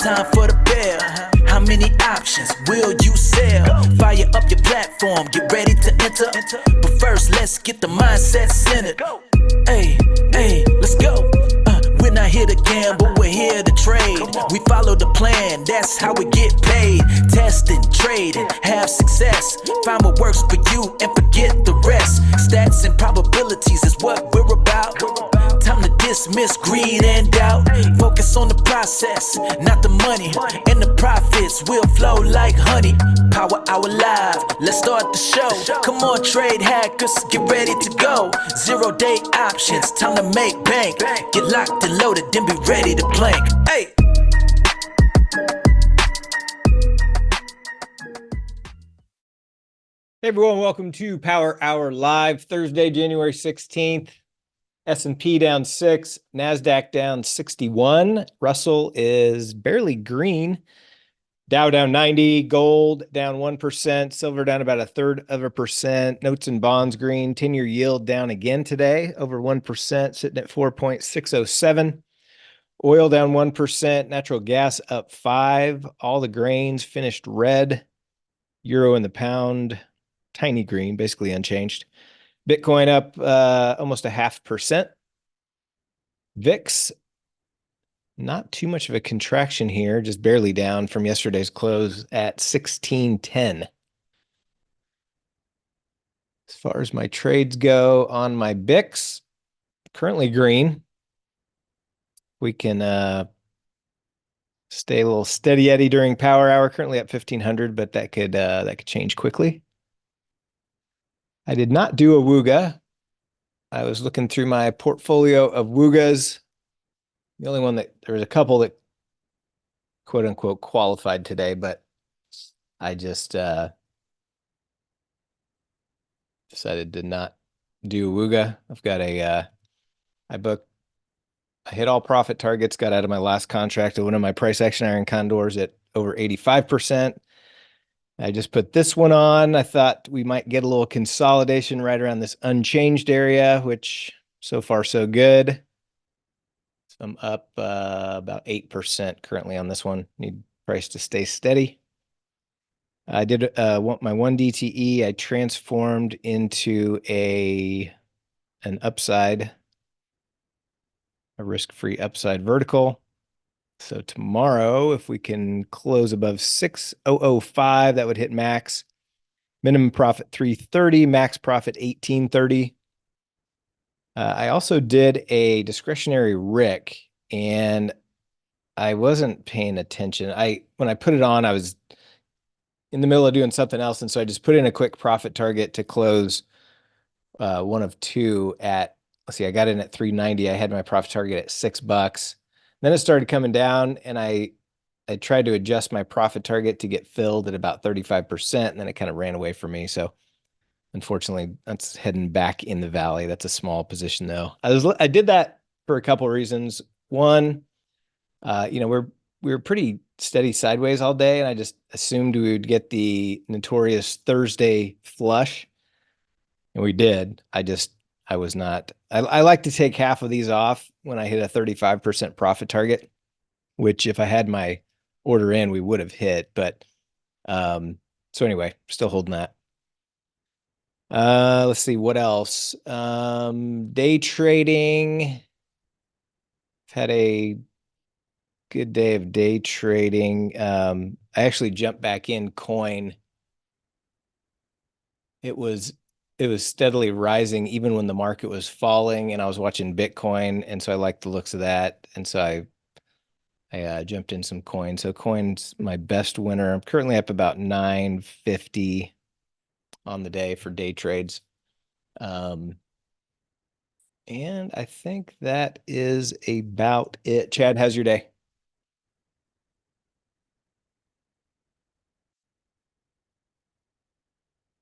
time for the bell. How many options will you sell? Fire up your platform, get ready to enter. But first, let's get the mindset centered. Hey, hey, let's go. We're not here to gamble, we're here to trade. We follow the plan, that's how we get paid. Testing, trading, have success. Find what works for you and forget the rest. Stats and probabilities is what we're about. Time to dismiss greed and doubt. Focus on the process, not the money. And the profits will flow like honey. Power Hour Live, let's start the show. Come on, trade hackers, get ready to go. 0-day options, time to make bank. Get locked and loaded, then be ready to plank. Hey! Hey everyone, welcome to Power Hour Live, Thursday, January 16th. S&P down 6, NASDAQ down 61. Russell is barely green. Dow down 90, gold down 1%, silver down about 1/3%. Notes and bonds green. 10-year yield down again today, over 1%, sitting at 4.607. Oil down 1%, natural gas up 5. All the grains finished red. Euro and the pound, tiny green, basically unchanged. Bitcoin up almost 0.5%. VIX, not too much of a contraction here, just barely down from yesterday's close at 1610. As far as my trades go on my BIX, currently green. We can stay a little steady Eddie during power hour, currently at 1500, but that could change quickly. I did not do a Wooga. I was looking through my portfolio of Woogas. The only one there was a couple that quote unquote qualified today, but I just decided to not do a Wooga. I've got I hit all profit targets, got out of my last contract of one of my price action iron Condors at over 85%. I just put this one on. I thought we might get a little consolidation right around this unchanged area, which so far so good. So I'm up about 8% currently on this one. Need price to stay steady. I did my one DTE. I transformed into an upside, a risk-free upside vertical. So tomorrow, if we can close above 6005, that would hit max. Minimum profit 330, max profit 1830. I also did a discretionary RIC, and I wasn't paying attention. When I put it on, I was in the middle of doing something else, and so I just put in a quick profit target to close one of two at, let's see, I got in at 390. I had my profit target at $6. Then it started coming down, and I tried to adjust my profit target to get filled at about 35%, and then it kind of ran away from me. So unfortunately, that's heading back in the valley. That's a small position, though. I did that for a couple of reasons. One, we were pretty steady sideways all day, and I just assumed we would get the notorious Thursday flush, and we did. I was not. I like to take half of these off when I hit a 35% profit target, which if I had my order in, we would have hit. But so anyway, still holding that. Let's see what else. Day trading. I've had a good day of day trading. I actually jumped back in coin. It was steadily rising even when the market was falling, and I was watching Bitcoin, and so I liked the looks of that, and so I jumped in some coin. So coin's my best winner. I'm currently up about 950 on the day for day trades. And I think that is about it. Chad, how's your day?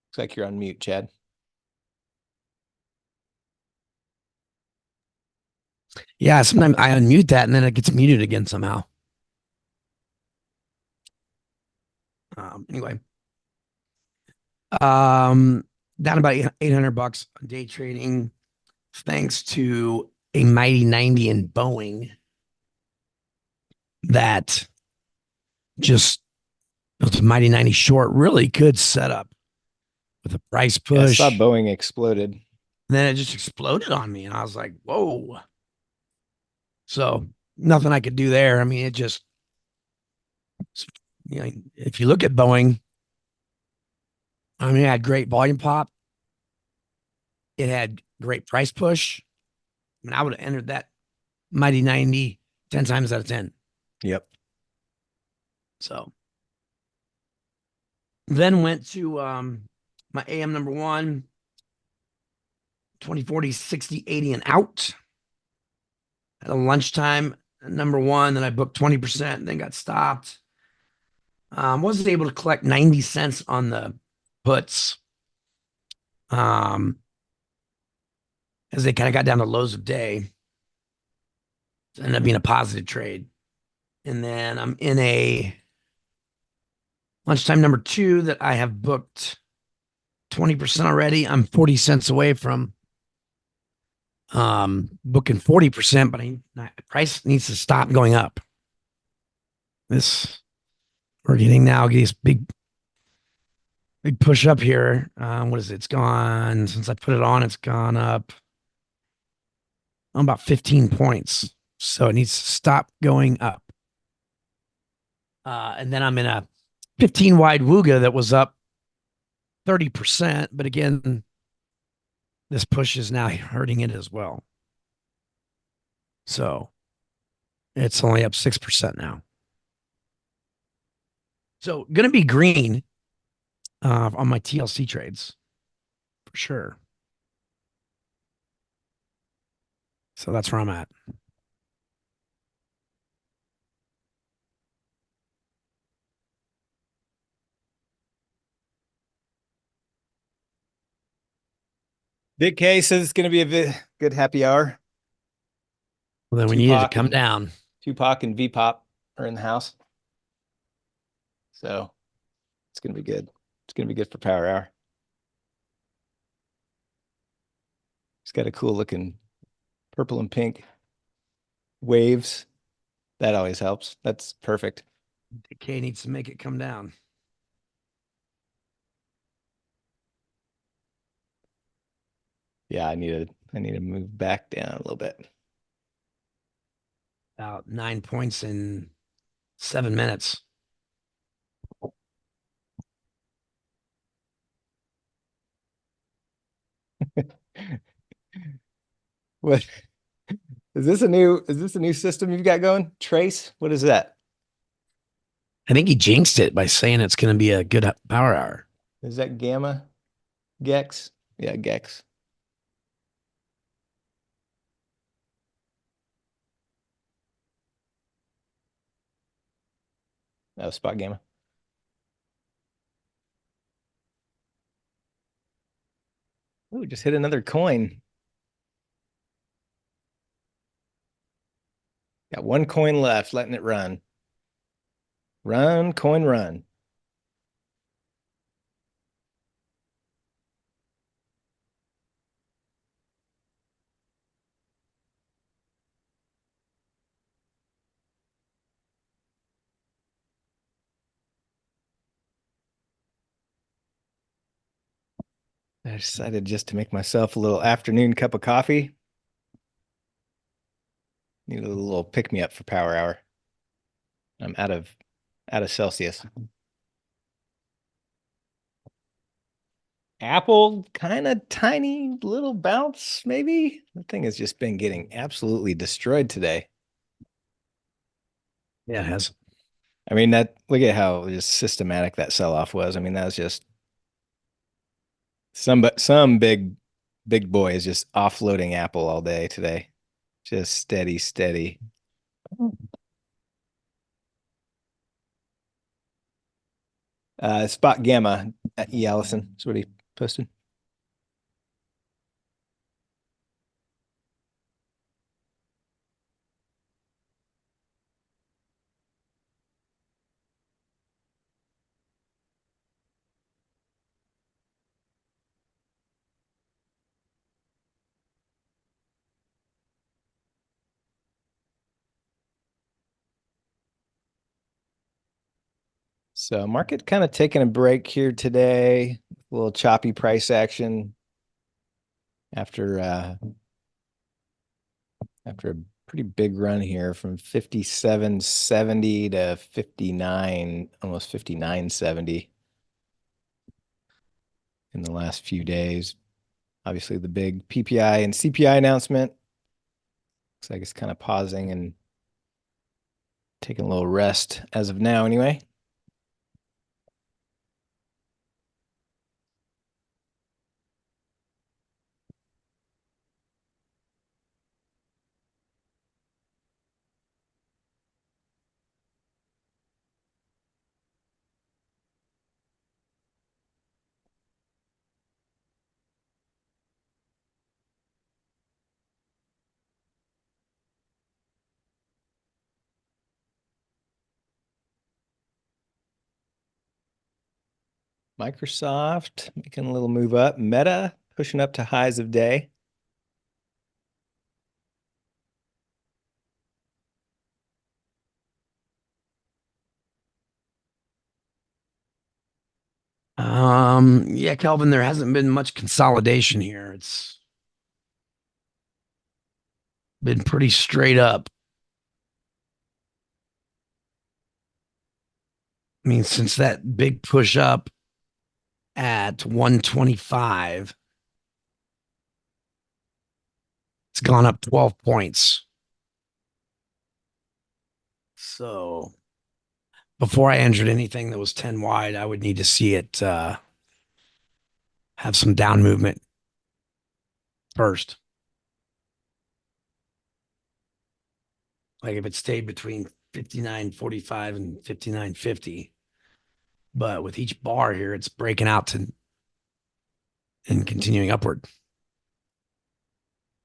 Looks like you're on mute, Chad. Yeah, sometimes I unmute that and then it gets muted again somehow. Anyway, down about $800 on day trading, thanks to a mighty 90 in Boeing that just it was a mighty 90 short, really good setup with a price Yeah, I saw push. Boeing exploded. And then it just exploded on me. And I was like, whoa. So nothing I could do there. I mean, it just, if you look at Boeing, I mean, it had great volume pop. It had great price push. I mean, I would have entered that mighty 90 10 times out of 10. Yep. So then went to my AM number one, 20, 40, 60, 80 and out. At a lunchtime number one, then I booked 20%, then got stopped. Wasn't able to collect 90 cents on the puts. As they kind of got down to lows of day. It ended up being a positive trade. And then I'm in a lunchtime number two that I have booked 20% already. I'm 40 cents away from booking 40%, but price needs to stop going up. We're getting this big push up here. What is it? It's gone since I put it on. It's gone up about 15 points. So it needs to stop going up. And then I'm in a 15 wide Wooga that was up 30%. But again, this push is now hurting it as well. So it's only up 6% now. So going to be green on my TLC trades for sure. So that's where I'm at. Big K says it's going to be a good happy hour. Well, then we need to come down. Tupac and V-Pop are in the house. So it's going to be good. It's going to be good for power hour. It's got a cool looking purple and pink waves. That always helps. That's perfect. K needs to make it come down. Yeah, I need to move back down a little bit. About 9 points in 7 minutes. What is this a new system you've got going? Trace? What is that? I think he jinxed it by saying it's going to be a good power hour. Is that Gamma? Gex? Yeah, Gex. That was Spot Gamma. Ooh, just hit another coin. Got one coin left, letting it run. Run, coin, run. I decided just to make myself a little afternoon cup of coffee. Need a little pick me up for power hour. I'm out of Celsius. Apple, kind of tiny little bounce, maybe. The thing has just been getting absolutely destroyed today. Yeah, it has. I mean, look at how just systematic that sell-off was. I mean, that was just some big boy is just offloading Apple all day today. Just steady, steady. Spot Gamma at E. Allison. That's what he posted. So market kind of taking a break here today. A little choppy price action after after a pretty big run here from 57.70 to 59, almost 59.70 in the last few days. Obviously the big PPI and CPI announcement. Looks like it's kind of pausing and taking a little rest as of now anyway. Microsoft making a little move up. Meta pushing up to highs of day. Yeah, Kelvin, there hasn't been much consolidation here. It's been pretty straight up. I mean, since that big push up at 125, it's gone up 12 points. So before I entered anything that was 10 wide, I would need to see it have some down movement first. Like if it stayed between 59.45 and 59.50. But with each bar here, it's breaking out to and continuing upward.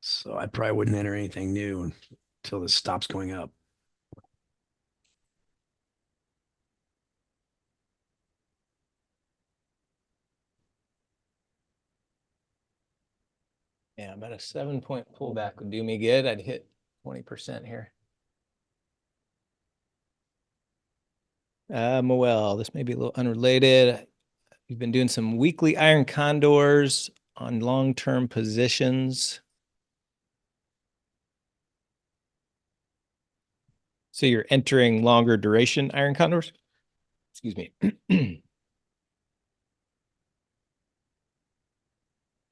So I probably wouldn't enter anything new until this stops going up. Yeah, about a 7-point pullback would do me good. I'd hit 20% here. Well, this may be a little unrelated. We've been doing some weekly iron condors on long-term positions. So you're entering longer duration iron condors? Excuse me.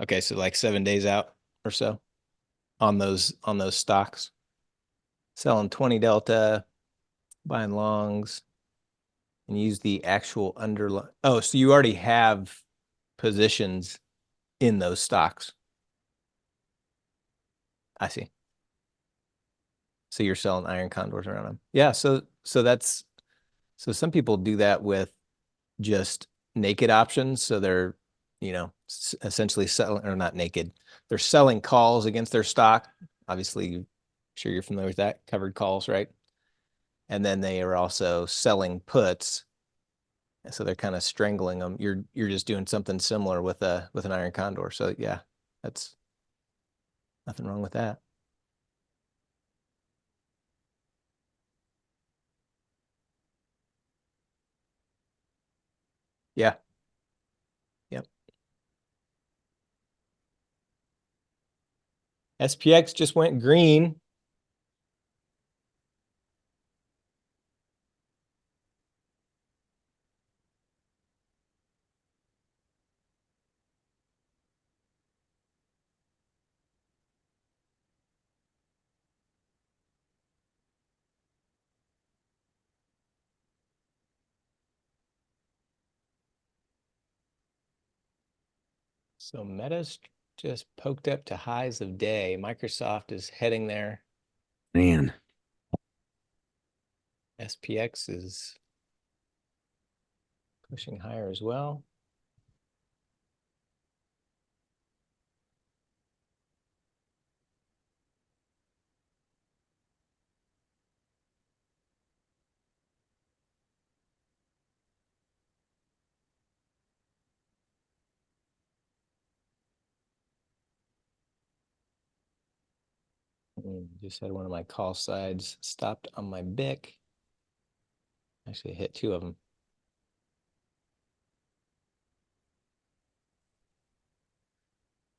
Okay, so like 7 days out or so on those stocks. Selling 20 delta, buying longs, and use the actual underlying. Oh, so you already have positions in those stocks. I see. So you're selling iron condors around them. Yeah, so some people do that with just naked options. So they're, essentially selling, or not naked. They're selling calls against their stock. Obviously, I'm sure you're familiar with that, covered calls, right? And then they are also selling puts. So they're kind of strangling them. You're just doing something similar with an iron condor. So yeah, that's nothing wrong with that. Yeah. Yep. SPX just went green. So Meta's just poked up to highs of day. Microsoft is heading there. Man. SPX is pushing higher as well. Just had one of my call sides stopped on my BIC. Actually hit two of them.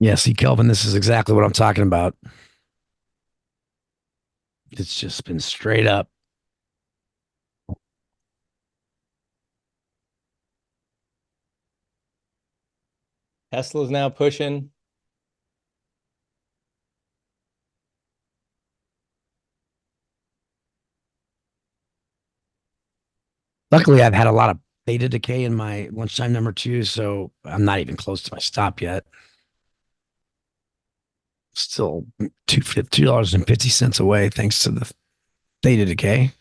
Yeah, see, Kelvin, this is exactly what I'm talking about. It's just been straight up. Tesla's now pushing. Luckily, I've had a lot of theta decay in my lunchtime number two, so I'm not even close to my stop yet. Still $2.50 away thanks to the theta decay.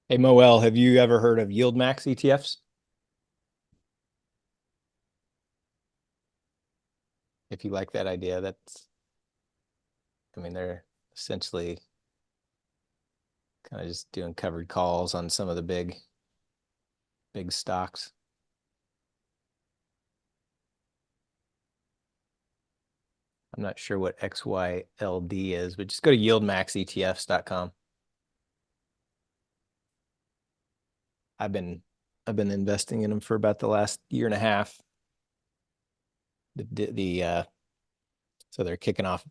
Hey, Moel, have you ever heard of yield max ETFs? If you like that idea, I mean, they're essentially kind of just doing covered calls on some of the big stocks. I'm not sure what XYLD is, but just go to yieldmaxetfs.com. I've been investing in them for about the last year and a half. So they're kicking off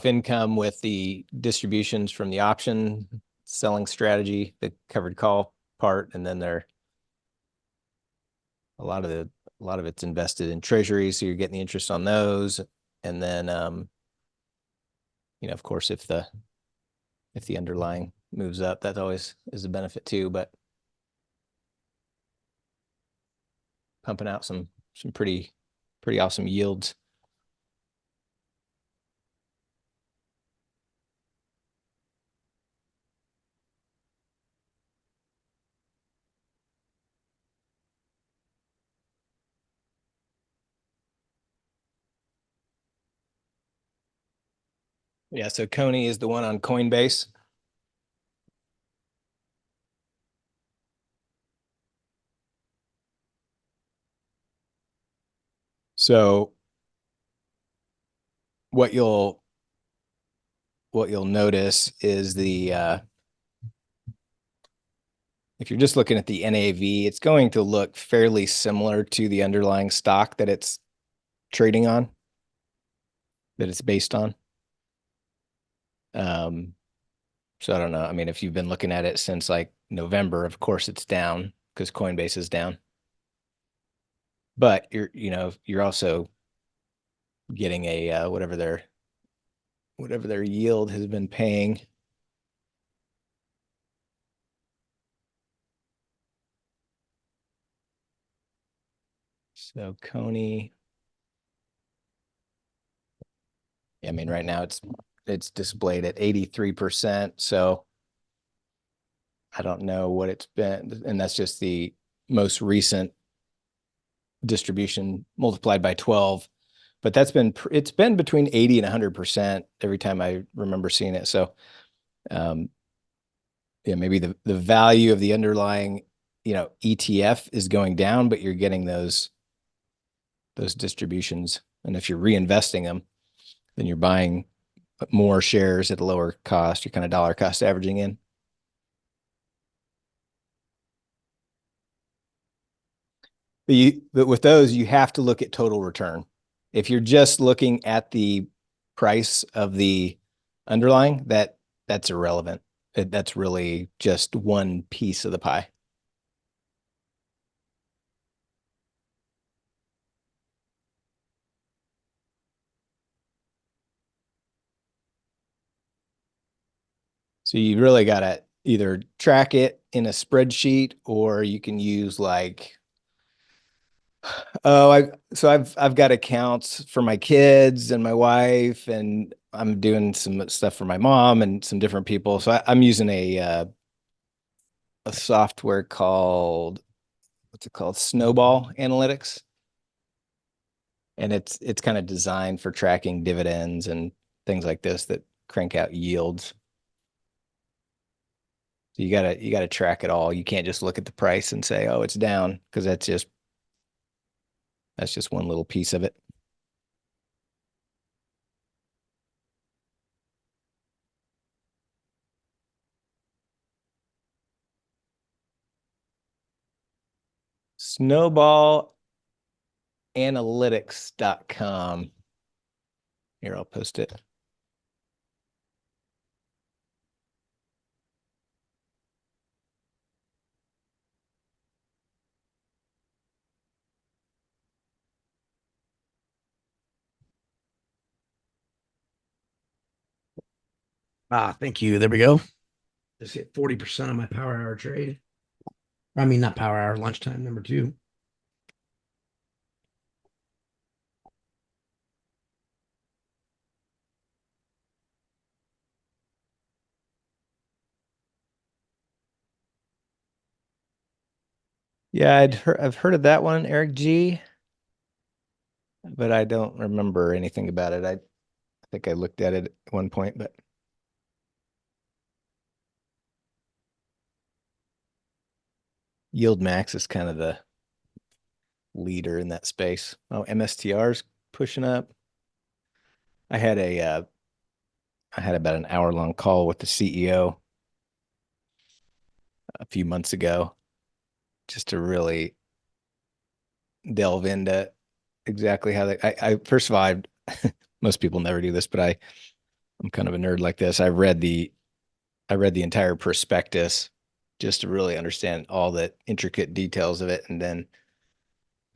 income with the distributions from the option selling strategy, the covered call part, and then a lot of it's invested in treasuries, so you're getting the interest on those. And then of course, if the underlying moves up, that always is a benefit too. But pumping out some pretty awesome yields. Yeah, so Coney is the one on Coinbase. So what you'll notice is if you're just looking at the NAV, it's going to look fairly similar to the underlying stock that it's trading on, that it's based on. So I don't know. I mean, if you've been looking at it since like November, of course it's down because Coinbase is down. But you're also getting a whatever their yield has been paying. So Coney, I mean, right now it's displayed at 83%. So I don't know what it's been, and that's just the most recent distribution multiplied by 12. But it's been between 80 and 100% every time I remember seeing it. So yeah, maybe the value of the underlying ETF is going down, but you're getting those distributions. And if you're reinvesting them, then you're buying more shares at a lower cost. You're kind of dollar cost averaging in. But with those, you have to look at total return. If you're just looking at the price of the underlying, that's irrelevant. That's really just one piece of the pie. So you really got to either track it in a spreadsheet, or you can use like, I've got accounts for my kids and my wife, and I'm doing some stuff for my mom and some different people. So I'm using a software called, what's it called? Snowball Analytics. And it's kind of designed for tracking dividends and things like this that crank out yields. So you gotta track it all. You can't just look at the price and say, oh, it's down, because that's just one little piece of it. snowballanalytics.com. Here, I'll post it. Thank you. There we go. Just hit 40% on my power hour trade. I mean, not power hour, lunchtime number 2. Yeah, I've heard of that one, Eric G, but I don't remember anything about it. I think I looked at it at one point, but Yield Max is kind of the leader in that space. Oh, MSTR's pushing up. I had about an hour-long call with the CEO a few months ago just to really delve into exactly how I first of all, most people never do this, but I'm kind of a nerd like this. I read the entire prospectus just to really understand all the intricate details of it, and then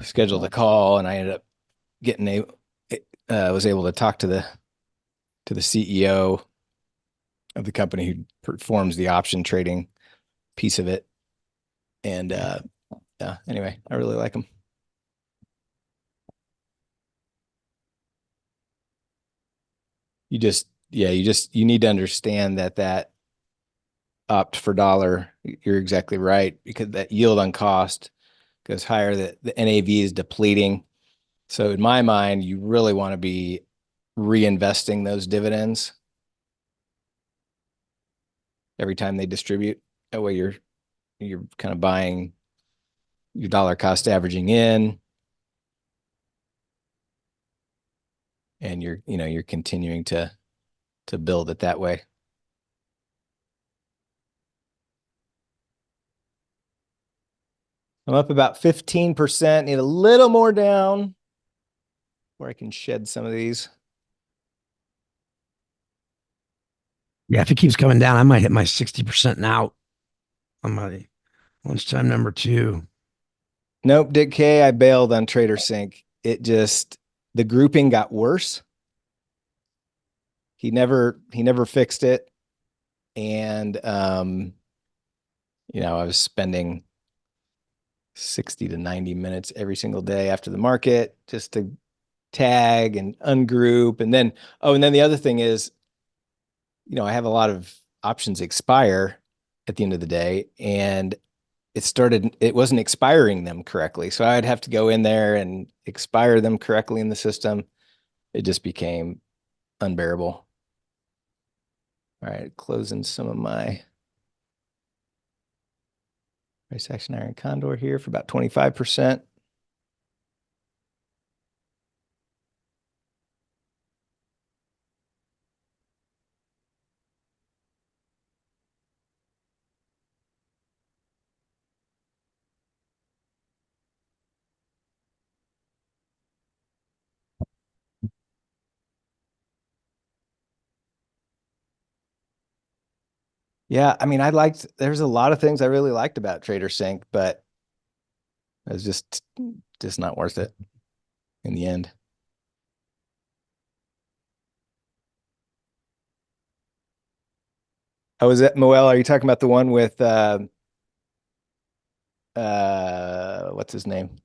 scheduled the call, and I ended up was able to talk to the CEO of the company who performs the option trading piece of it. And yeah, anyway, I really like them. You need to understand that opt for dollar, you're exactly right, because that yield on cost goes higher, that the NAV is depleting. So in my mind, you really want to be reinvesting those dividends every time they distribute. That way you're kind of buying your dollar cost averaging in, and you're continuing to build it that way. I'm up about 15%, need a little more down where I can shed some of these. Yeah, if it keeps coming down, I might hit my 60% and out on my lunchtime number 2. Nope, Dick K, I bailed on Trader Sync. The grouping got worse. He never fixed it. And I was spending 60 to 90 minutes every single day after the market just to tag and ungroup. And then the other thing is, I have a lot of options expire at the end of the day, and it wasn't expiring them correctly. So I'd have to go in there and expire them correctly in the system. It just became unbearable. All right, closing some of my price action iron Condor here for about 25%. Yeah, I mean, there's a lot of things I really liked about Trader Sync, but it was just not worth it in the end. Oh, is it Moel? Are you talking about the one with what's his name?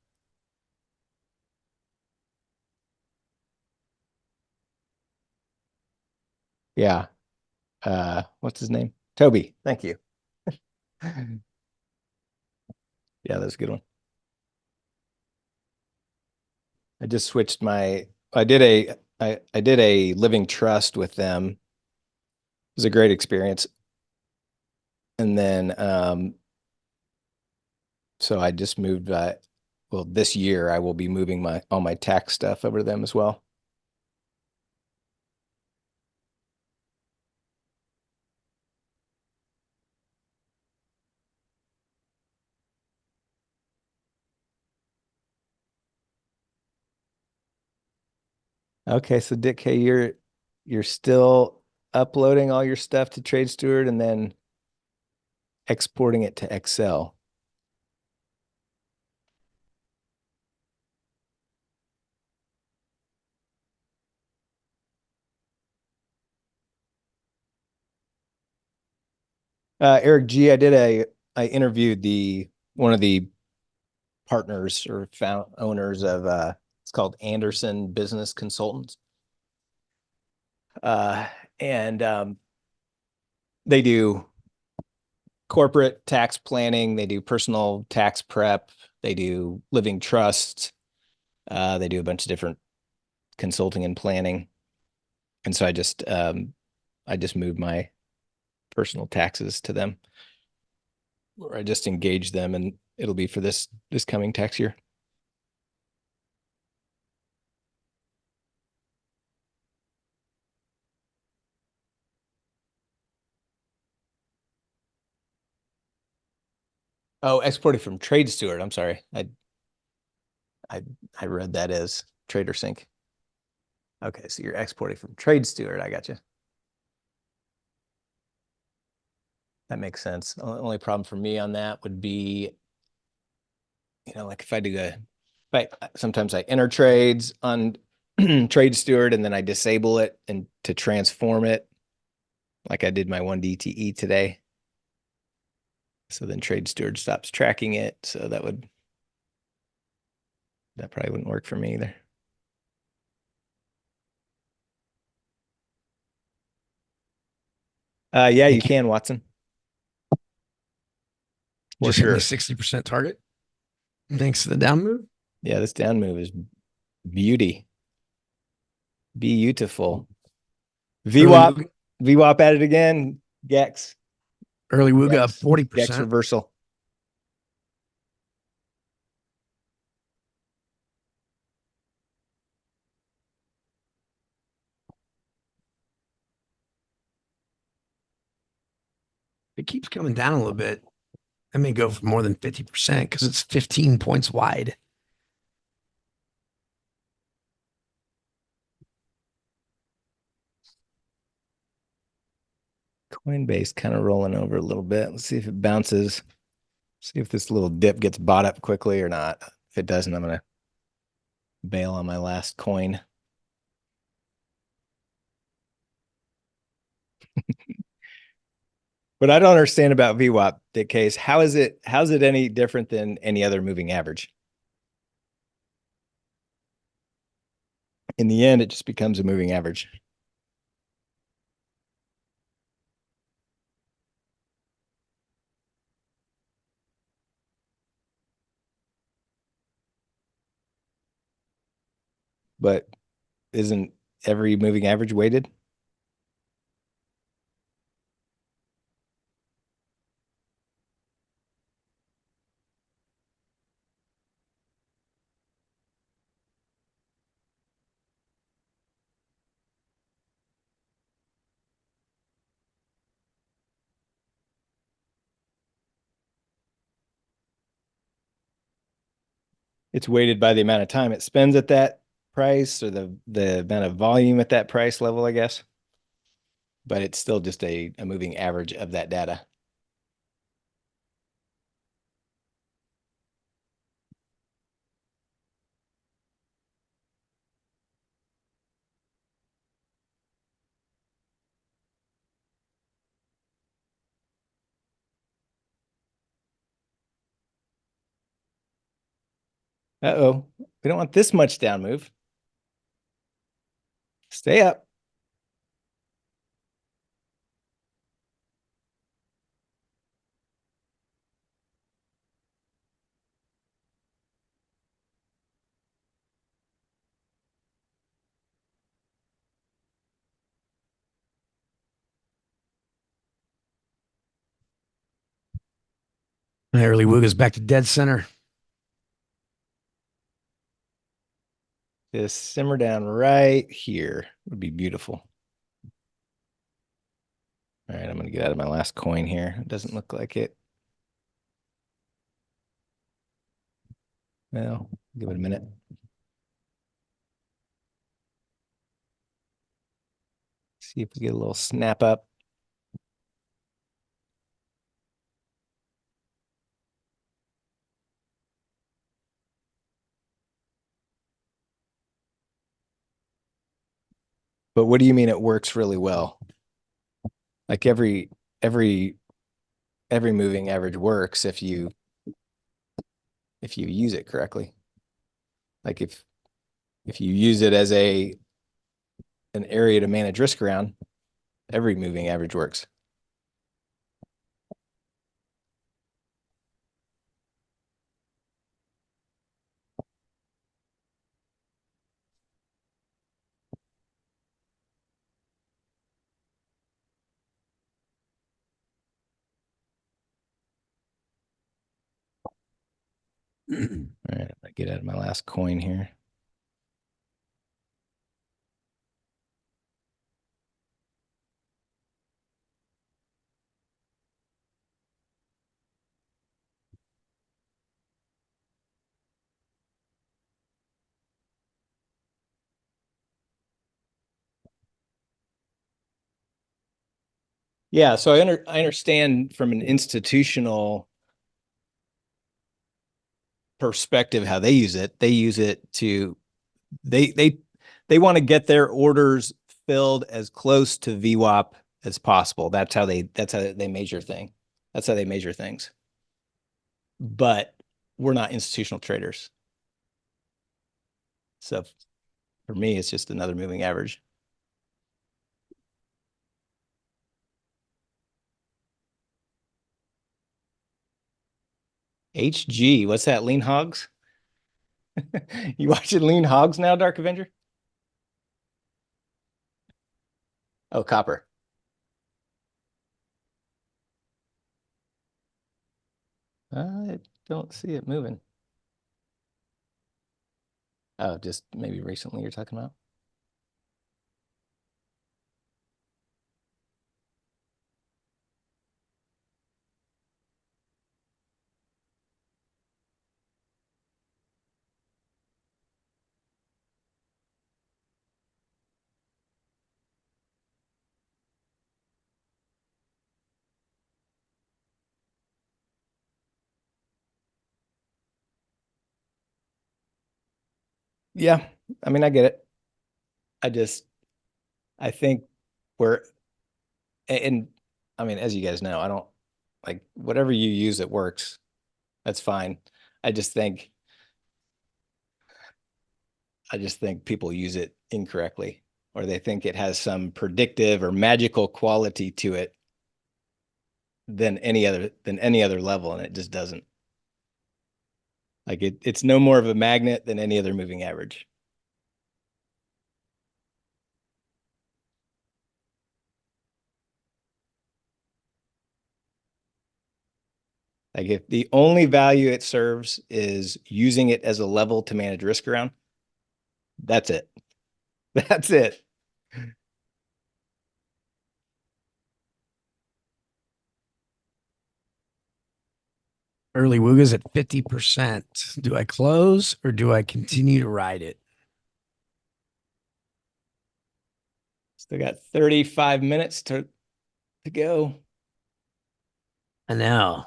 Yeah. What's his name? Toby. Thank you. Yeah, that's a good one. I just switched I did a living trust with them. It was a great experience. And then so I just moved this year I will be moving all my tax stuff over to them as well. Okay, so Dick, hey, you're still uploading all your stuff to Trade Steward and then exporting it to Excel. Eric G, I interviewed one of the partners or owners of it's called Anderson Business Consultants. Uh, and they do corporate tax planning, they do personal tax prep, they do living trusts, they do a bunch of different consulting and planning. And so I just moved my personal taxes to them, or I just engage them, and it'll be for this coming tax year. Oh, exported from Trade Steward. I'm sorry. I I read that as Trader Sync. Okay, so you're exporting from Trade Steward. I got you. That makes sense. The only problem for me on that would be, like if I do sometimes I enter trades on Trade Steward and then I disable it and to transform it, like I did my one DTE today. So then Trade Steward stops tracking it. So that probably wouldn't work for me either. Yeah, you can, Watson. For Just hit my sure. 60% target. Thanks to the down move. Yeah, this down move is beauty. Beautiful. VWAP at it again. Gex. Early Wooga up Gex 40%. reversal. It keeps coming down a little bit. I may go for more than 50% because it's 15 points wide. Coinbase kind of rolling over a little bit. Let's see if it bounces. See if this little dip gets bought up quickly or not. If it doesn't, I'm going to bail on my last coin. What I don't understand about VWAP, Dick Case, how's it any different than any other moving average? In the end, it just becomes a moving average. But isn't every moving average weighted? It's weighted by the amount of time it spends at that price or the amount of volume at that price level, I guess. But it's still just a moving average of that data. Uh-oh. We don't want this much down move. Stay up. Early Wooga's back to dead center. Just simmer down right here. Would be beautiful. All right, I'm going to get out of my last coin here. It doesn't look like it. Well, give it a minute. See if we get a little snap up. But what do you mean it works really well? Like every moving average works if you use it correctly. Like if you use it as an area to manage risk around, every moving average works. All right, I get out of my last coin here. Yeah, so I understand from an institutional perspective how they use it. They use it to they want to get their orders filled as close to VWAP as possible. That's how they measure That's how they measure things. But we're not institutional traders. So for me, it's just another moving average. HG, what's that? Lean Hogs? You watching Lean Hogs now, Dark Avenger? Oh, copper. I don't see it moving. Oh, just maybe recently you're talking about? Yeah, I mean, I get it. I think we're, and I mean, as you guys know, I don't like whatever you use that works. That's fine. I just think, I just think people use it incorrectly, or they think it has some predictive or magical quality to it than any other level, and it just doesn't. Like it's no more of a magnet than any other moving average. Like if the only value it serves is using it as a level to manage risk around, that's it. That's it. Early Wooga's at 50%. Do I close or do I continue to ride it? Still got 35 minutes to go. I know.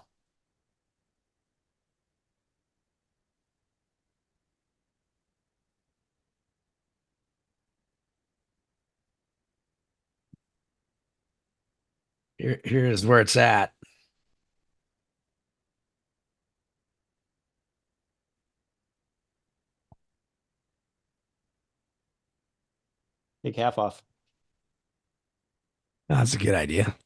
Here's where it's at. Take half off. That's a good idea.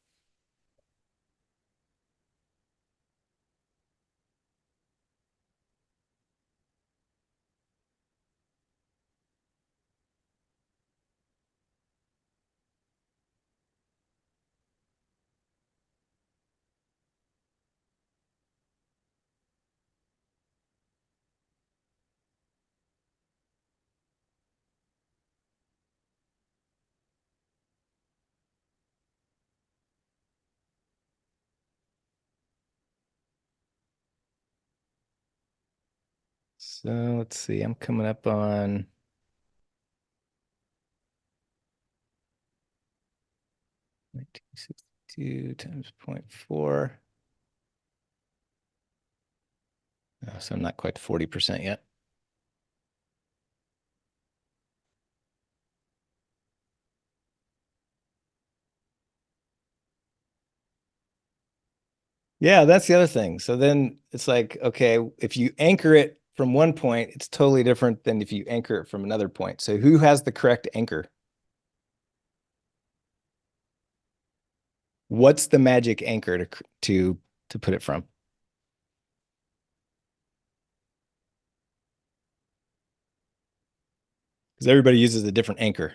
So let's see. I'm coming up on 262 times 0.4. Oh, so I'm not quite to 40% yet. Yeah, that's the other thing. So then it's like, okay, if you anchor it from one point, it's totally different than if you anchor it from another point. So who has the correct anchor? What's the magic anchor to put it from? Because everybody uses a different anchor.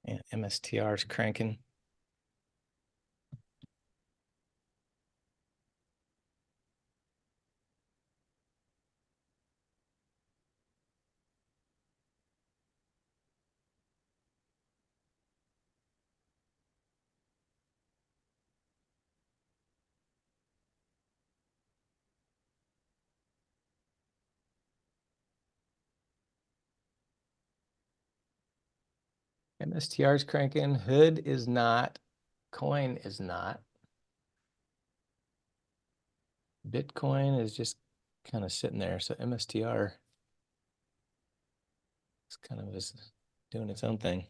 And MSTR is cranking. MSTR is cranking. Hood is not. Coin is not. Bitcoin is just kind of sitting there. So MSTR is kind of doing its own thing.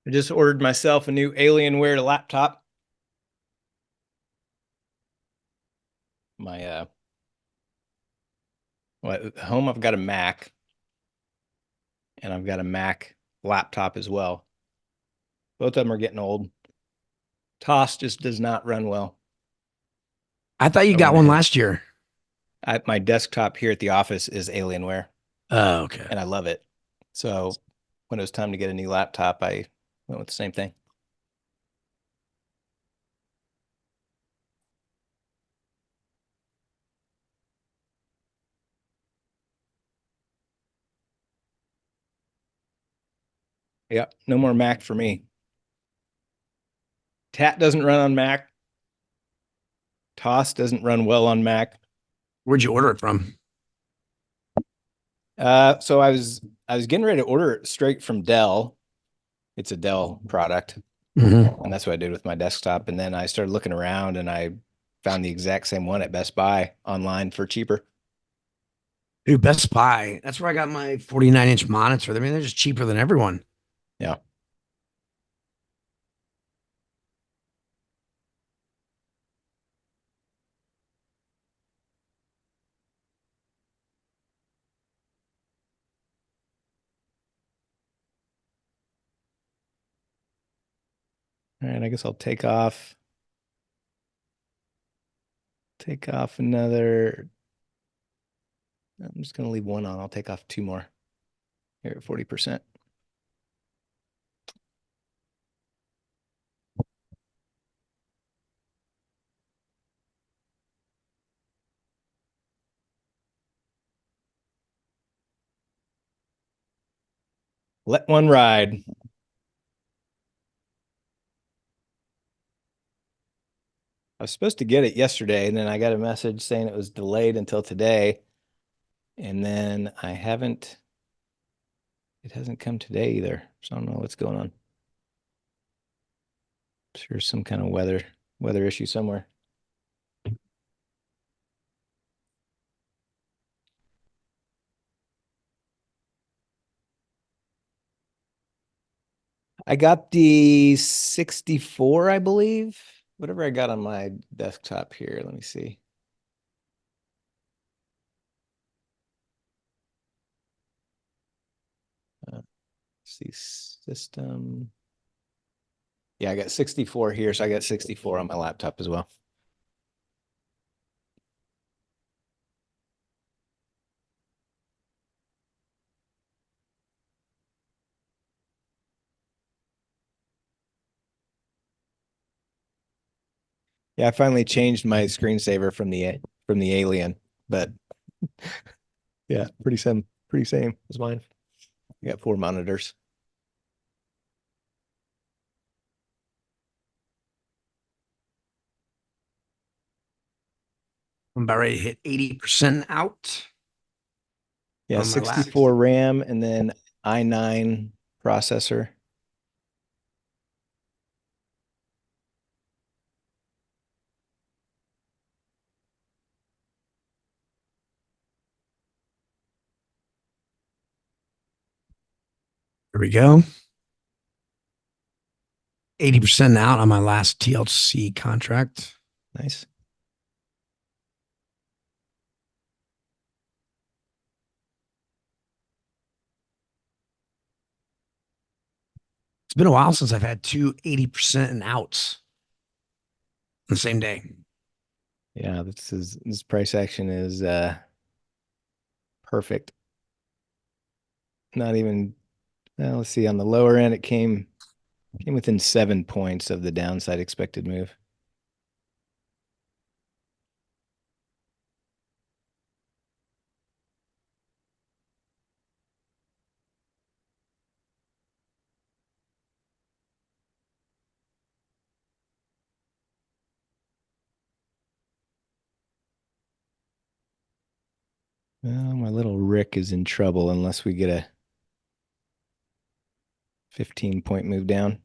I just ordered myself a new Alienware laptop. My well, at home I've got a Mac, and I've got a Mac laptop as well. Both of them are getting old. TOS just does not run well. I thought you got one last year. My desktop here at the office is Alienware. Oh, okay. And I love it. So when it was time to get a new laptop, I went with the same thing. Yeah, no more Mac for me. TAT doesn't run on Mac. TOS doesn't run well on Mac. Where'd you order it from? So I was getting ready to order it straight from Dell. It's a Dell product. Mm-hmm. And that's what I did with my desktop. And then I started looking around and I found the exact same one at Best Buy online for cheaper. Dude, Best Buy. That's where I got my 49-inch monitor. I mean, they're just cheaper than everyone. Yeah. All right, I guess I'll take off another. I'm just going to leave one on. I'll take off two more here at 40%. Let one ride. I was supposed to get it yesterday, and then I got a message saying it was delayed until today. And then it hasn't come today either. So I don't know what's going on. I'm sure some kind of weather issue somewhere. I got the 64, I believe. whatever I got on my desktop here. Let me see. See system. Yeah, I got 64 here, so I got 64 on my laptop as well. Yeah, I finally changed my screensaver from the Alien, but yeah, pretty same as mine. I got 4 monitors. I'm about ready to hit 80% out. Yeah, 64 RAM and then i9 processor. Here we go. 80% out on my last TLC contract. Nice. It's been a while since I've had two 80% and outs on the same day. Yeah, this price action is perfect. Not even, well, let's see, on the lower end it came within 7 points of the downside expected move. Well, my little Rick is in trouble unless we get a 15-point move down.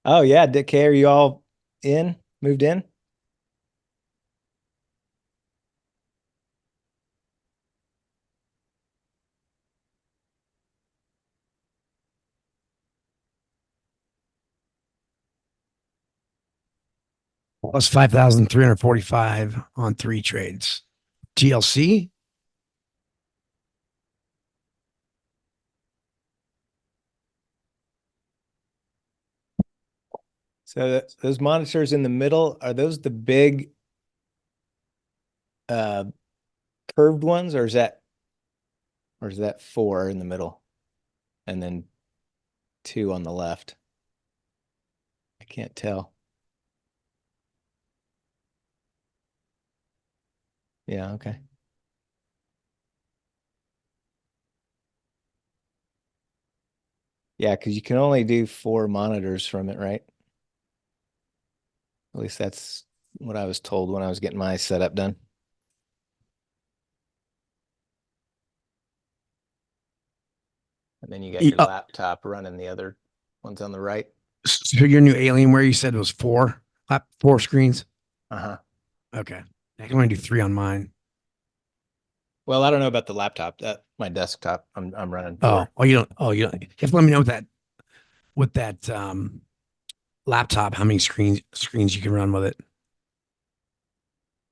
Oh yeah, Dick K, are you all moved in? Plus 5,345 on 3 trades. TLC. So those monitors in the middle, are those the big curved ones, or is that 4 in the middle and then 2 on the left? I can't tell. Yeah, okay. Yeah, because you can only do 4 monitors from it, right? At least that's what I was told when I was getting my setup done. And then you got your laptop running the other ones on the right. So your new Alienware you said was 4 screens? Uh-huh. Okay. I can only do 3 on mine. Well, I don't know about the laptop. My desktop, I'm running 4. You don't. You have to let me know with that laptop, how many screens you can run with it.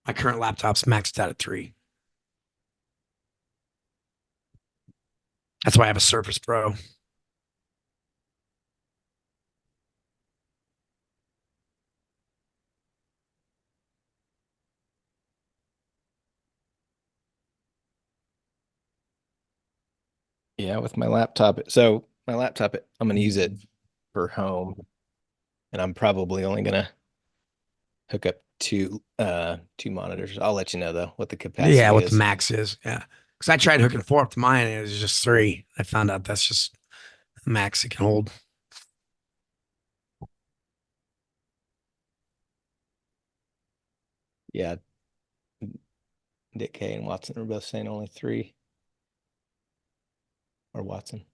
My current laptop's maxed out at 3. That's why I have a Surface Pro. Yeah, with my laptop. So my laptop, I'm going to use it for home, and I'm probably only going to hook up 2 monitors. I'll let you know though what the capacity Yeah, what is. the max is. Yeah, because I tried hooking 4 up to mine, and it was just 3. I found out that's just the max it can hold. Yeah. Dick K and Watson are both saying only 3. Or Watson.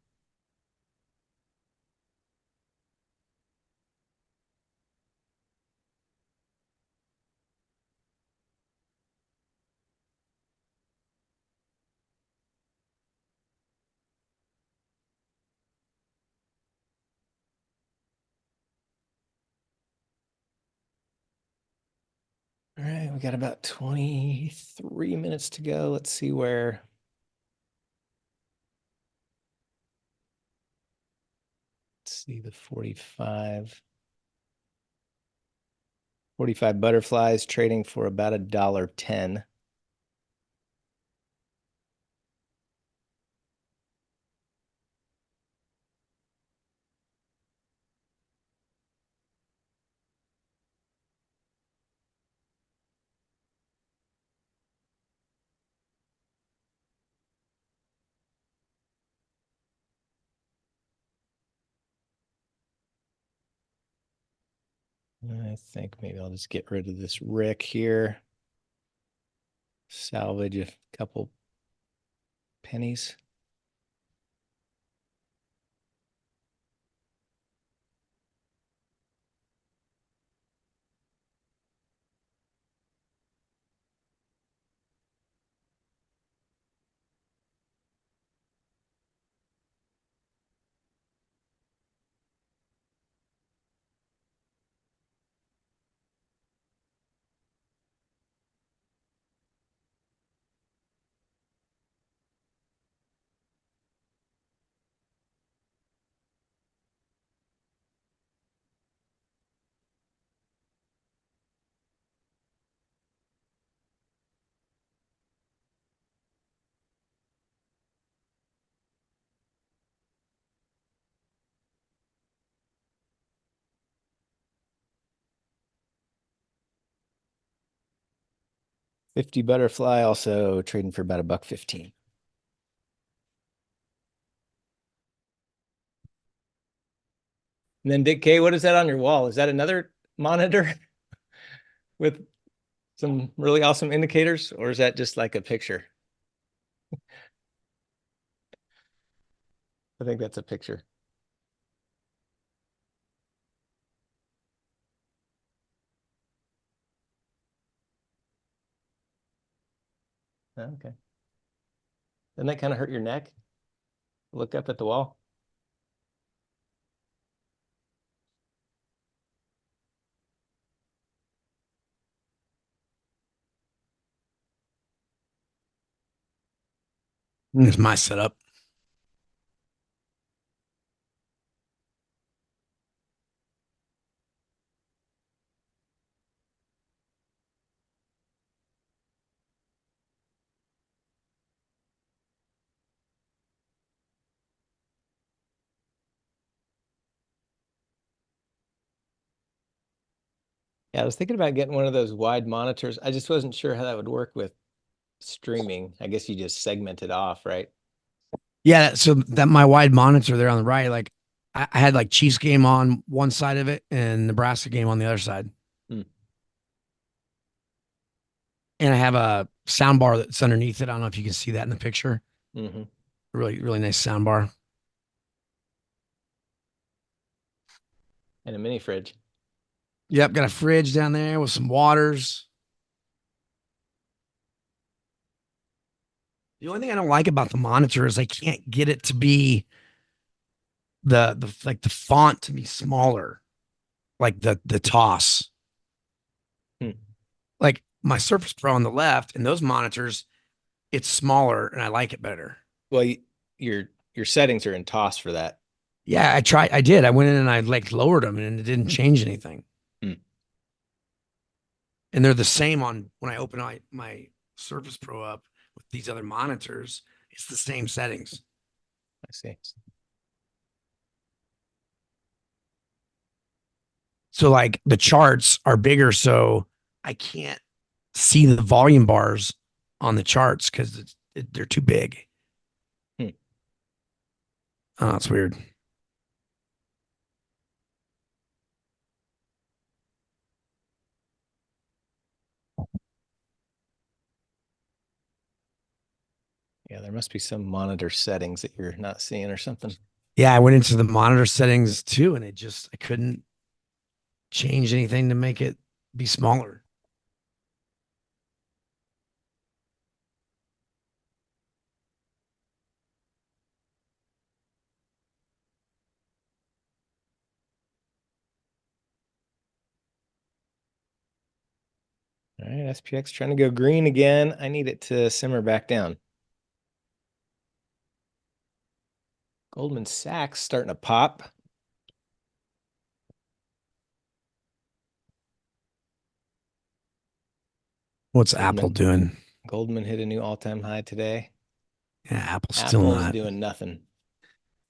All right, we got about 23 minutes to go. Let's see where. Let's see the 45. 45 butterflies trading for about $1.10. I think maybe I'll just get rid of this Rick here. Salvage a couple pennies. $50 butterfly also trading for about $1.15. And then Dick K, what is that on your wall? Is that another monitor with some really awesome indicators, or is that just like a picture? I think that's a picture. Okay. Doesn't that kind of hurt your neck? Look up at the wall. It's my setup. Yeah, I was thinking about getting one of those wide monitors. I just wasn't sure how that would work with streaming. I guess you just segment it off, right? Yeah, so that my wide monitor there on the right, like I had like Chiefs game on one side of it and Nebraska game on the other side. Hmm. And I have a sound bar that's underneath it. I don't know if you can see that in the picture. Mm-hmm. Really, really nice sound bar. And a mini fridge. Yep, got a fridge down there with some waters. The only thing I don't like about the monitor is I can't get it to be the like the font to be smaller, like the toss. Hmm. Like my Surface Pro on the left and those monitors, it's smaller and I like it better. Well, your settings are in TOS for that. Yeah, I did. I went in and I like lowered them and it didn't change anything. Hmm. And they're the same on when I open my Surface Pro up with these other monitors. It's the same settings. I see. So like the charts are bigger, so I can't see the volume bars on the charts because they're too big. Hmm. Oh, it's weird. Yeah, there must be some monitor settings that you're not seeing or something. Yeah, I went into the monitor settings too, and I couldn't change anything to make it be smaller. All right, SPX trying to go green again. I need it to simmer back down. Goldman Sachs starting to pop. What's Goldman. Apple doing? Goldman hit a new all-time high today. Yeah, Apple's still Apple's not doing nothing.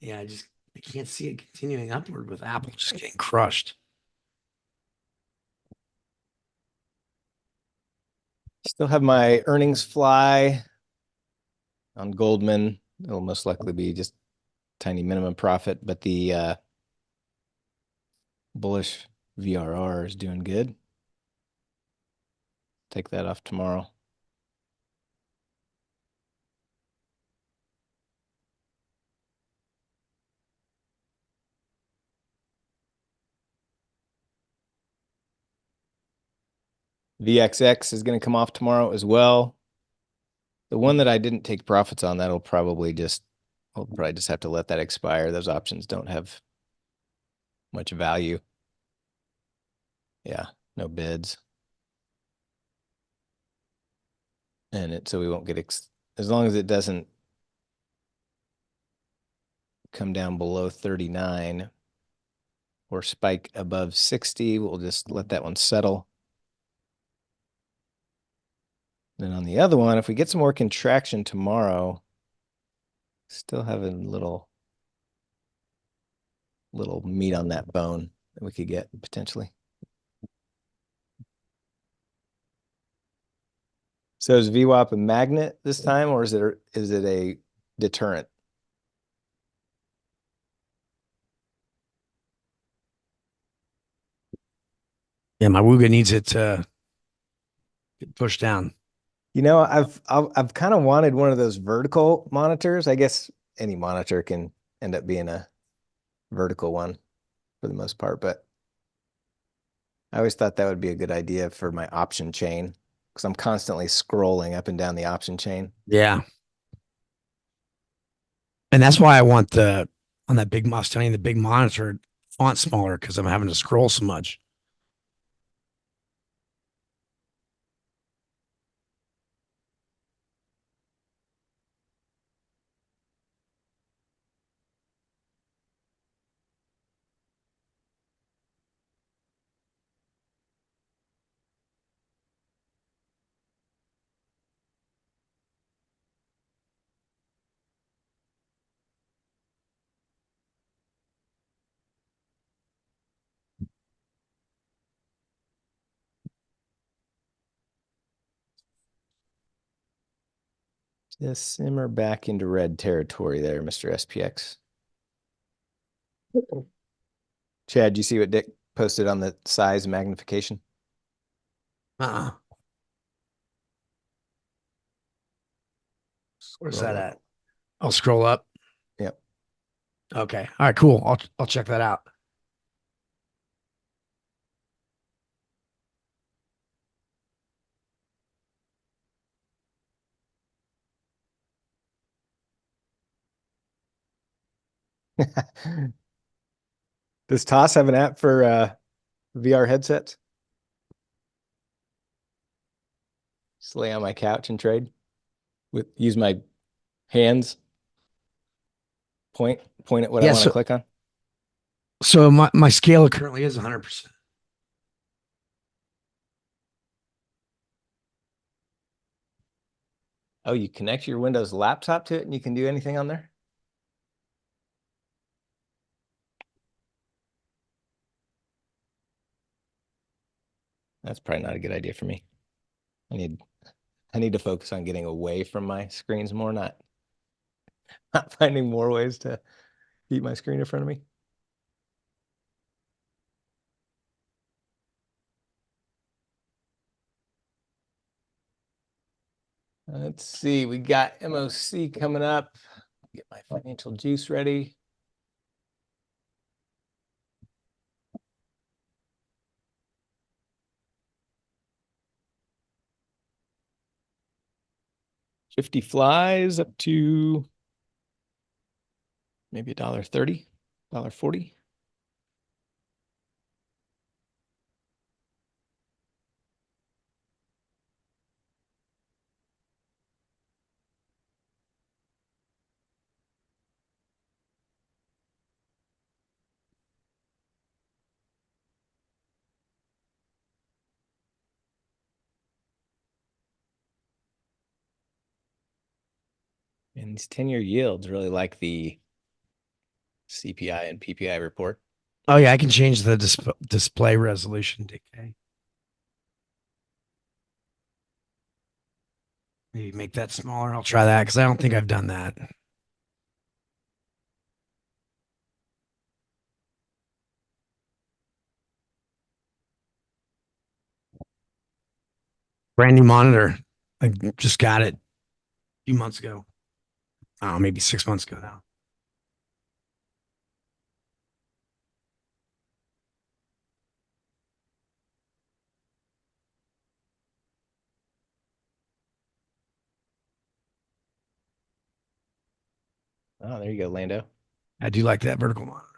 Yeah, I can't see it continuing upward with Apple just getting crushed. Still have my earnings fly on Goldman. It'll most likely be just tiny minimum profit, but the bullish VRR is doing good. Take that off tomorrow. VXX is going to come off tomorrow as well. The one that I didn't take profits on, I'll probably just have to let that expire. Those options don't have much value. Yeah, no bids. And so we won't get, as long as it doesn't come down below 39 or spike above 60, we'll just let that one settle. Then on the other one, if we get some more contraction tomorrow, still have a little meat on that bone that we could get potentially. So is VWAP a magnet this time, or is it a deterrent? Yeah, my Wooga needs it to get pushed down. You know, I've kind of wanted one of those vertical monitors. I guess any monitor can end up being a vertical one for the most part, but I always thought that would be a good idea for my option chain because I'm constantly scrolling up and down the option chain. Yeah. And that's why I want on that big, I was telling you, the big monitor font smaller because I'm having to scroll so much. Just simmer back into red territory there, Mr. SPX. Chad, do you see what Dick posted on the size magnification? Uh-uh. Where's that at? I'll scroll up. Yep. Okay. All right, cool. I'll check that out. Does Toss have an app for VR headsets? Just lay on my couch and trade use my hands, point at what I want to click on. So my scale currently is 100%. Oh, you connect your Windows laptop to it and you can do anything on there? That's probably not a good idea for me. I need to focus on getting away from my screens more, not finding more ways to keep my screen in front of me. Let's see. We got MOC coming up. Get my financial juice ready. $50 flies up to maybe $1.30, $1.40. And these 10-year yields really like the CPI and PPI report. Oh yeah, I can change the display resolution, DK. Maybe make that smaller. I'll try that because I don't think I've done that. Brand new monitor. I just got it a few months ago. Oh, maybe 6 months ago now. Oh, there you go, Lando. I do like that vertical monitor.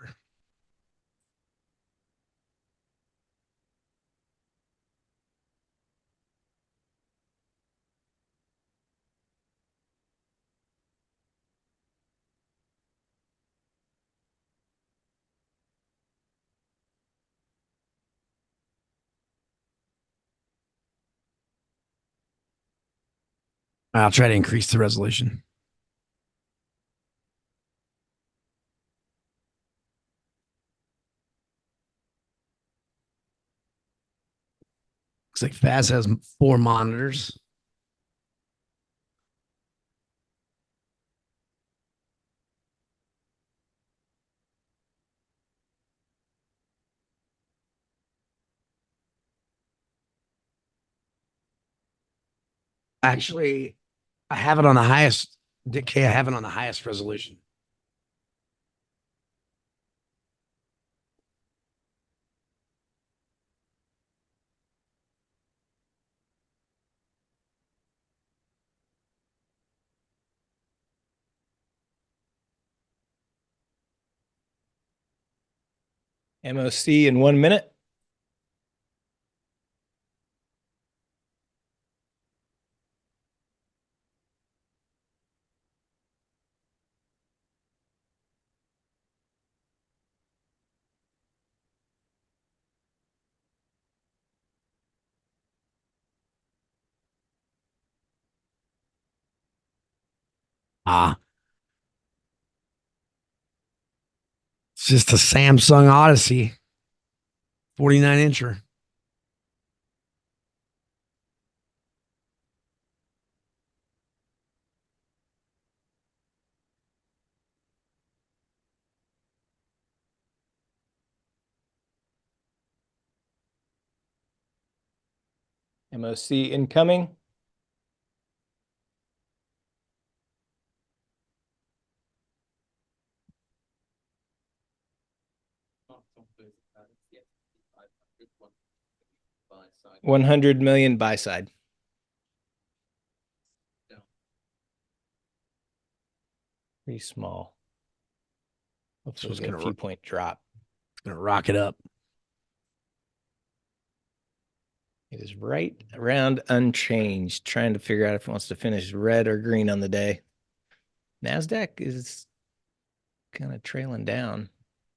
I'll try to increase the resolution. Looks like Faz has 4 monitors. Actually, I have it on the highest. Dick K, I have it on the highest resolution. MOC in 1 minute. Ah, it's just a Samsung Odyssey, 49-incher. MOC incoming. $100 million buy side. Pretty small. Hopefully, it's we'll get gonna a few point drop. It's gonna rock it up. It is right around unchanged, trying to figure out if it wants to finish red or green on the day. NASDAQ is kind of trailing down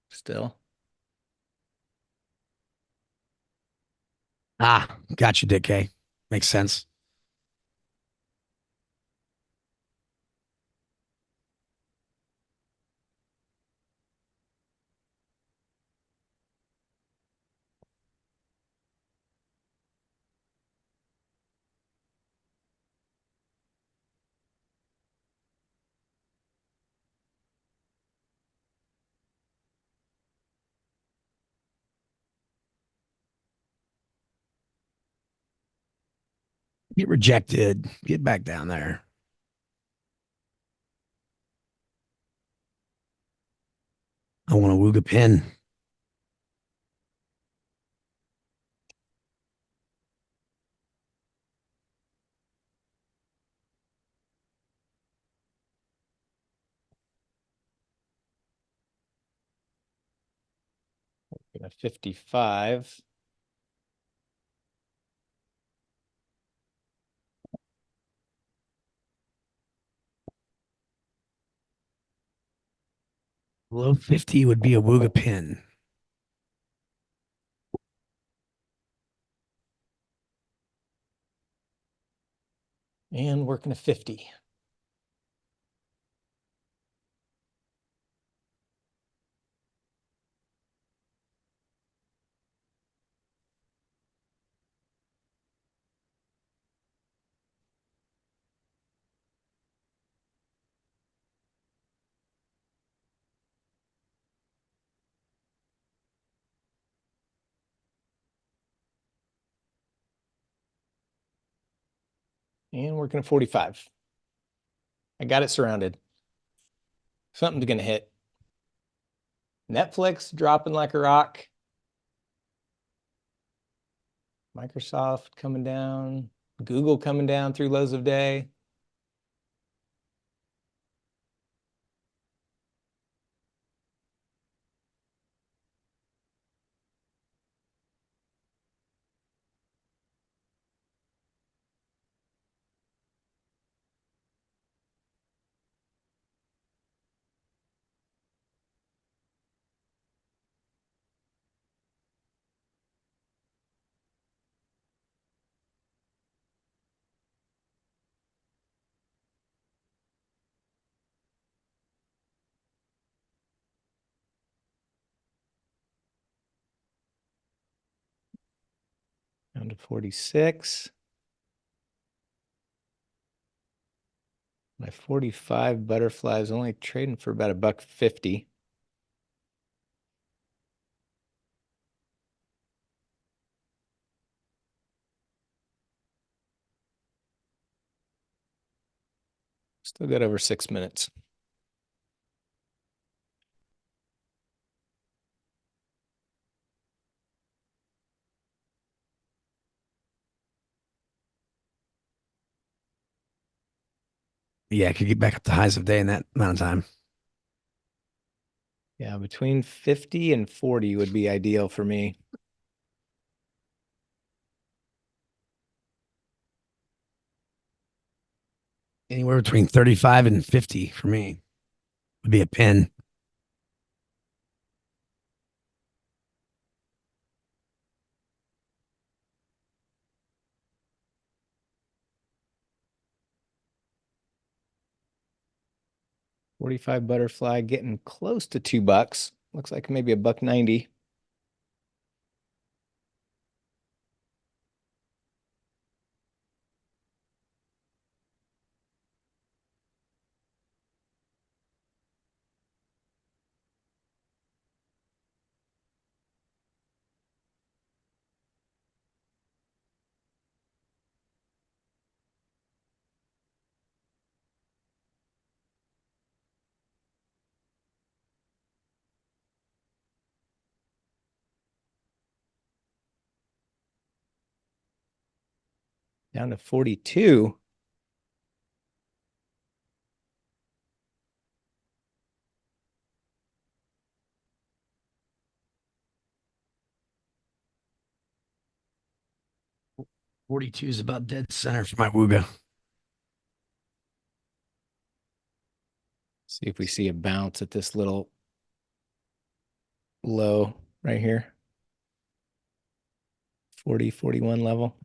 still. Ah, got you, Dick K. Makes sense. Get rejected. Get back down there. I want a Wooga pin. Gonna 55. Below 50 would be a Wooga pin. And working a 50. And working a 45. I got it surrounded. Something's gonna hit. Netflix dropping like a rock. Microsoft coming down. Google coming down through lows of day. Down to 46. My 45 butterfly is only trading for about $1.50. Still got over 6 minutes. Yeah, I could get back up to highs of day in that amount of time. Yeah, between 50 and 40 would be ideal for me. Anywhere between 35 and 50 for me would be a pin. $45 butterfly getting close to $2. Looks like maybe $1.90. Down to 42. $42 is about dead center for my Wooga. See if we see a bounce at this little low right here. 40, 41 level.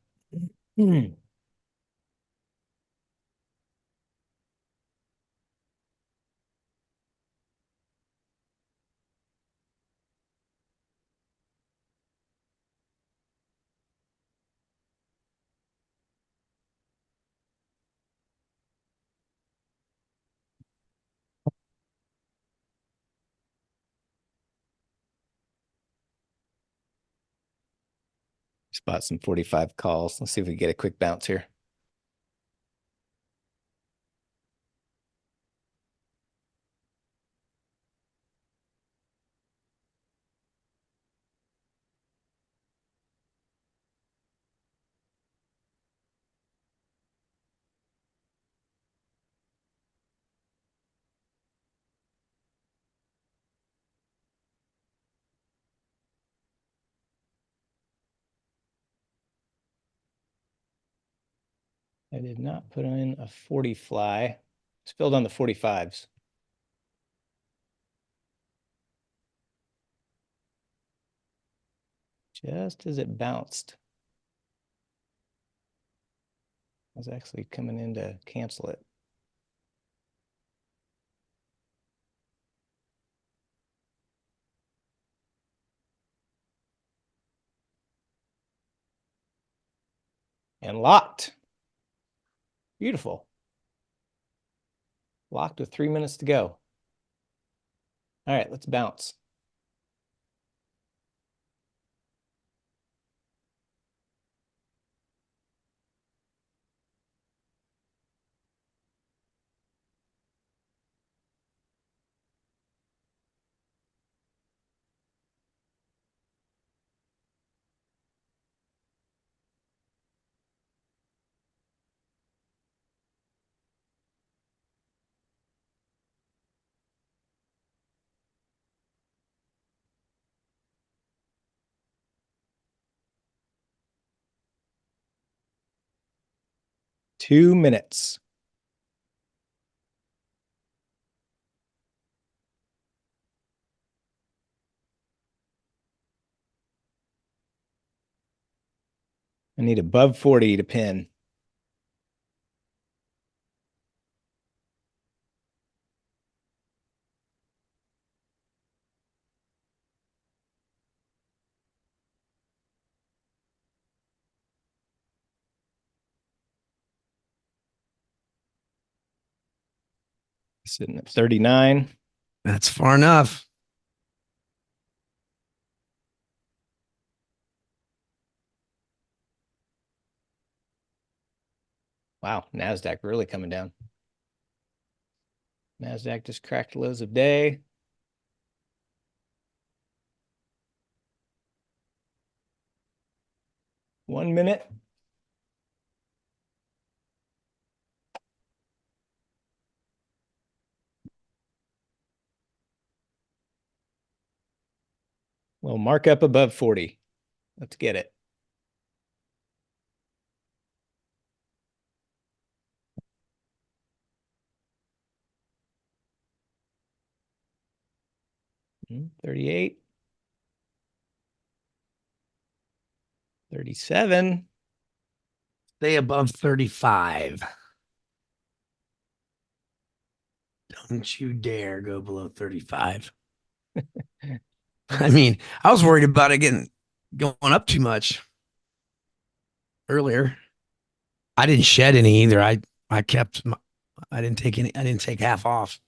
Spot some 45 calls. Let's see if we get a quick bounce here. I did not put in a 40 fly. It's filled on the 45s. Just as it bounced. I was actually coming in to cancel it. And locked. Beautiful. Locked with 3 minutes to go. All right, let's bounce. Two minutes. I need above 40 to pin. Sitting at 39. That's far enough. Wow, NASDAQ really coming down. NASDAQ just cracked lows of day. One minute. Well, mark up above 40. Let's get it. Hmm, 38. 37. Stay above 35. Don't you dare go below 35. I mean, I was worried about it going up too much earlier. I didn't shed any either. I kept I didn't take any. I didn't take half off.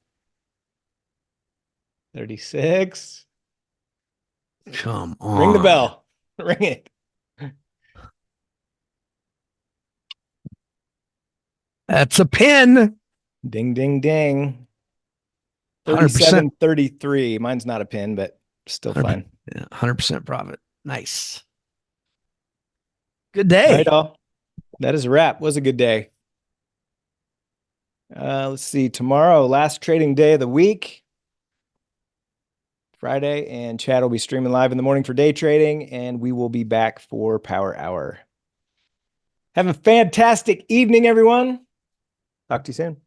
36. Come on. Ring the bell. Ring it. That's a pin. Ding, ding, ding. 100%. 37.33. Mine's not a pin, but still fine. 100% profit. Nice. Good All day. right, all. That is a wrap. Was a good day. Let's see. Tomorrow, last trading day of the week. Friday, and Chad will be streaming live in the morning for day trading, and we will be back for Power Hour. Have a fantastic evening, everyone. Talk to you soon.